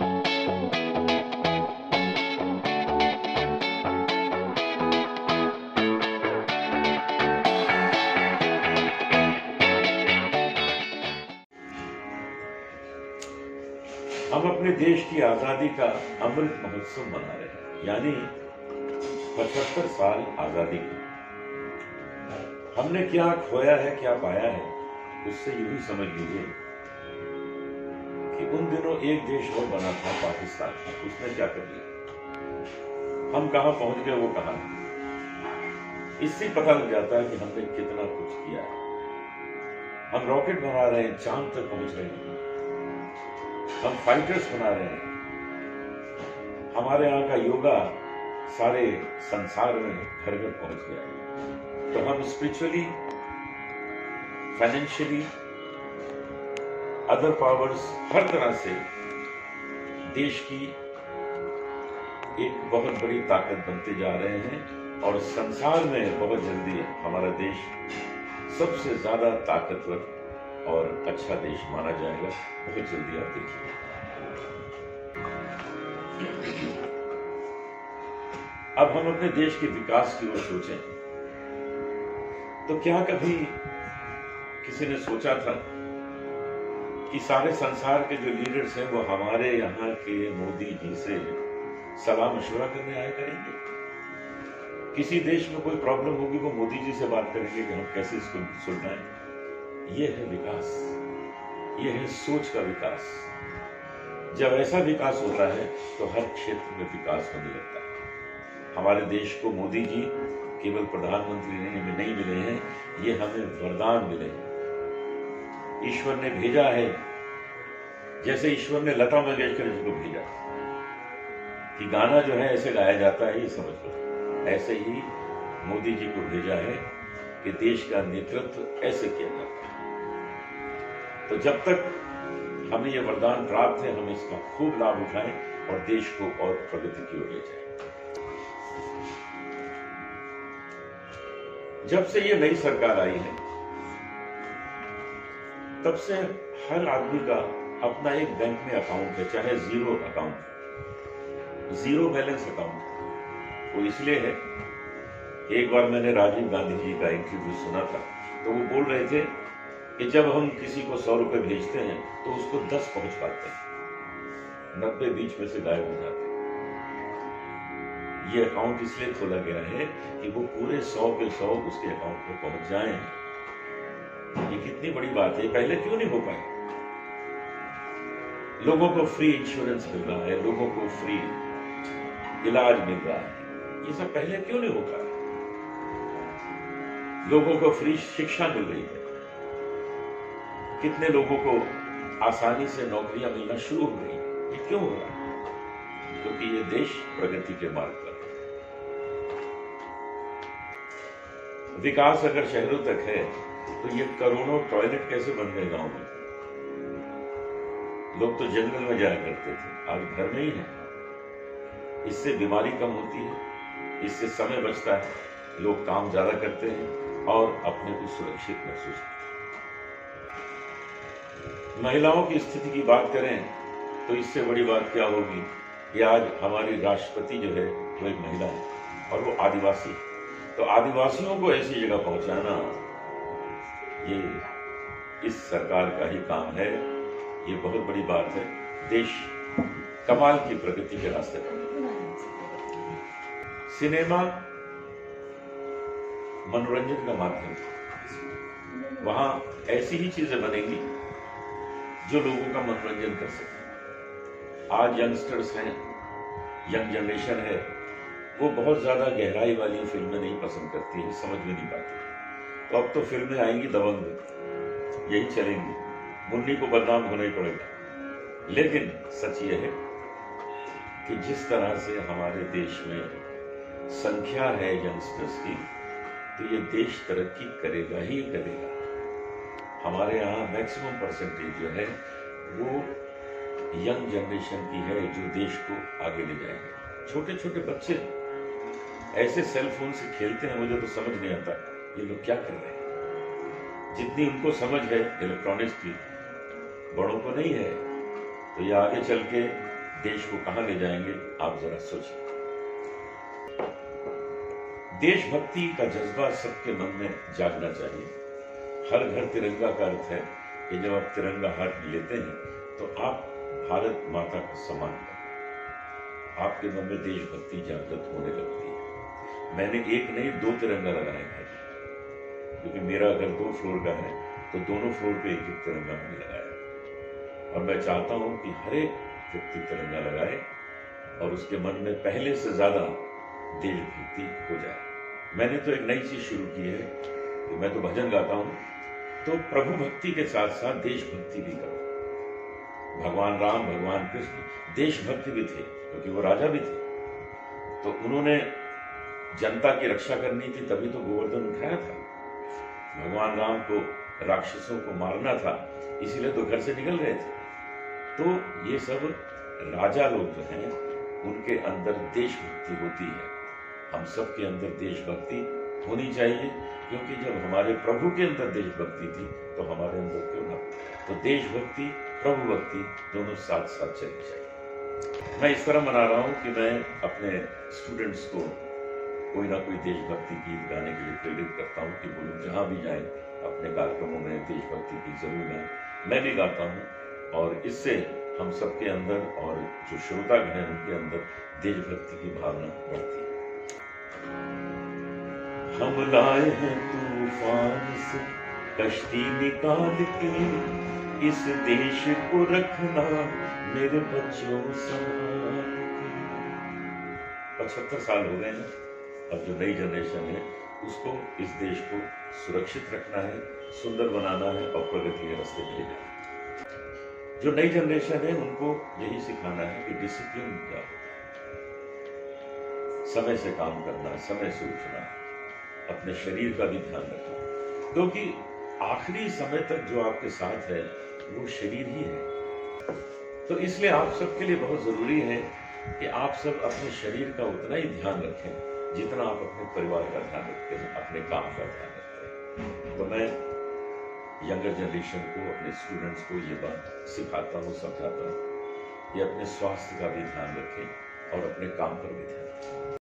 हम अपने देश की आजादी का अमृत महोत्सव मना रहे हैं, यानी 75 साल आजादी के। हमने क्या खोया है, क्या पाया है, उससे यूं ही समझ लीजिए कि उन दिनों एक देश और बना था, पाकिस्तान। उसने क्या कर लिया, हम कहां पहुंच गए, वो कहां है। इससे पता लग जाता है कि हमने कितना कुछ किया है। हम रॉकेट बना रहे हैं, चांद तक पहुंच रहे हैं, हम फाइटर्स बना रहे हैं। हमारे यहाँ का योगा सारे संसार में घर घर पहुंच गया है। तो हम स्पिरिचुअली, फाइनेंशियली, अदर पावर्स, हर तरह से देश की एक बहुत बड़ी ताकत बनते जा रहे हैं और संसार में बहुत जल्दी हमारा देश सबसे ज्यादा ताकतवर और अच्छा देश माना जाएगा। बहुत जल्दी आप देखिए। अब हम अपने देश के विकास की ओर सोचें तो क्या कभी किसी ने सोचा था कि सारे संसार के जो लीडर्स हैं वो हमारे यहाँ के मोदी जी से सलाह मशवरा करने आया करेंगे? किसी देश में कोई प्रॉब्लम होगी वो मोदी जी से बात करेंगे कि हम कैसे इसको सुलझाएं? ये है विकास, ये है सोच का विकास। जब ऐसा विकास होता है तो हर क्षेत्र में विकास होने लगता है। हमारे देश को मोदी जी केवल प्रधानमंत्री नहीं मिले हैं, ये हमें वरदान मिले हैं। ईश्वर ने भेजा है, जैसे ईश्वर ने लता मंगेशकर जी को भेजा कि गाना जो है ऐसे गाया जाता है, ये समझ लो, ऐसे ही मोदी जी को भेजा है कि देश का नेतृत्व ऐसे किया जाता है। तो जब तक हमें यह वरदान प्राप्त है, हम इसका खूब लाभ उठाएं और देश को और प्रगति की ओर ले जाएं। जब से ये नई सरकार आई है तब से हर आदमी का अपना एक बैंक में अकाउंट है, चाहे zero account, zero balance account. वो इसलिए है, एक बार मैंने राजीव गांधी जी का इंटरव्यू सुना था, तो वो बोल रहे थे कि जब हम किसी को 100 रुपए भेजते हैं तो उसको 10 पहुंच पाते हैं, 90 बीच में से गायब हो जाते हैं। ये अकाउंट इसलिए खोला गया है कि वो पूरे 100 के 100 उसके अकाउंट में पहुंच जाएं। ये कितनी बड़ी बात है, पहले क्यों नहीं हो पाई? लोगों को फ्री इंश्योरेंस मिल रहा है, लोगों को फ्री इलाज मिल रहा है, ये सब पहले क्यों नहीं हो पाया? लोगों को फ्री शिक्षा मिल रही है, कितने लोगों को आसानी से नौकरियां मिलना शुरू हो गई, ये क्यों हो रहा है? क्योंकि ये देश प्रगति के मार्ग पर है। विकास अगर शहरों तक है तो ये करोड़ों टॉयलेट कैसे बन गए गांव में? लोग तो जंगल में जाया करते थे, आज घर में ही है। इससे बीमारी कम होती है, इससे समय बचता है, लोग काम ज्यादा करते हैं और अपने को सुरक्षित महसूस करते हैं। महिलाओं की स्थिति की बात करें तो इससे बड़ी बात क्या होगी कि आज हमारी राष्ट्रपति जो है वो एक महिला है और वो आदिवासी है। तो आदिवासियों को ऐसी जगह पहुंचाना ये इस सरकार का ही काम है। ये बहुत बड़ी बात है। देश कमाल की प्रगति के रास्ते पर। सिनेमा मनोरंजन का माध्यम है, वहां ऐसी ही चीजें बनेंगी जो लोगों का मनोरंजन कर सके। आज यंगस्टर्स हैं, यंग जनरेशन है, वो बहुत ज्यादा गहराई वाली फिल्में नहीं पसंद करती है, समझ में नहीं पाती। तो अब तो फिल्में आएंगी दबंग, यही चलेंगी, मुन्नी को बदनाम होना ही पड़ेगा। लेकिन सच ये है कि जिस तरह से हमारे देश में संख्या है यंगस्टर्स की, तो ये देश तरक्की करेगा ही करेगा। हमारे यहाँ मैक्सिमम परसेंटेज जो है वो यंग जनरेशन की है, जो देश को आगे ले जाएंगे। छोटे छोटे बच्चे ऐसे सेल फोन से खेलते हैं, मुझे तो समझ नहीं आता ये लोग क्या कर रहे हैं। जितनी उनको समझ है इलेक्ट्रॉनिक्स की, बड़ों को नहीं है। तो ये आगे चल के देश को कहां ले जाएंगे, आप जरा सोचिए। देशभक्ति का जज्बा सबके मन में जागना चाहिए। हर घर तिरंगा का अर्थ है कि जब आप तिरंगा हाथ में लेते हैं तो आप भारत माता का सम्मान करते हैं, आपके मन में देशभक्ति जागृत होने लगती है। मैंने एक नहीं 2 तिरंगा लगाए घर, क्योंकि मेरा घर 2 फ्लोर का है, तो दोनों फ्लोर पे एक एक तिरंगा मैंने लगाया। और मैं चाहता हूं कि हर एक व्यक्ति तिरंगा लगाए और उसके मन में पहले से ज्यादा देशभक्ति हो जाए। मैंने तो एक नई चीज शुरू की है कि मैं तो भजन गाता हूं, तो प्रभु भक्ति के साथ साथ देशभक्ति भी करो। भगवान राम, भगवान कृष्ण देशभक्ति भी थे, क्योंकि वो राजा भी थे, तो उन्होंने जनता की रक्षा करनी थी, तभी तो गोवर्धन उठाया था। भगवान राम को राक्षसों को मारना था, इसीलिए तो घर से निकल रहे थे। तो ये सब राजा लोग जो हैं, उनके अंदर देशभक्ति होती है। हम सबके अंदर देशभक्ति होनी चाहिए, क्योंकि जब हमारे प्रभु के अंदर देशभक्ति थी तो हमारे अंदर क्यों ना। तो देशभक्ति, प्रभु भक्ति दोनों साथ साथ चलनी चाहिए। मैं इस तरह मना रहा हूं कि मैं अपने स्टूडेंट्स को कोई ना कोई देशभक्ति गीत गाने के लिए प्रेरित करता हूं कि वो लोग जहां भी जाएं अपने कार्यक्रमों में देशभक्ति गीत जरूर गाएं। मैं भी गाता हूं, और इससे हम सबके अंदर और जो श्रोतागण हैं उनके अंदर देशभक्ति की भावना बढ़ती है। हम लाए हैं तूफान से कश्ती निकाल के, इस देश को रखना मेरे बच्चों संभाल के। 75 साल हो गए हैं, अब जो नई जनरेशन है उसको इस देश को सुरक्षित रखना है, सुंदर बनाना है और प्रगति के रास्ते पे ले जाना है। जो नई जनरेशन है उनको यही सिखाना है कि डिसिप्लिन क्या है, समय से काम करना, समय से उठना, अपने शरीर का भी ध्यान रखना, क्योंकि आखिरी समय तक जो आपके साथ है वो शरीर ही है। तो इसलिए आप सबके लिए बहुत जरूरी है कि आप सब अपने शरीर का उतना ही ध्यान रखें जितना आप अपने परिवार का ध्यान रखते हैं, अपने काम का ध्यान रखते हैं। तो मैं यंगर जनरेशन को, अपने स्टूडेंट्स को ये बात सिखाता हूँ, समझाता हूँ कि अपने स्वास्थ्य का भी ध्यान रखें और अपने काम पर भी ध्यान रखें।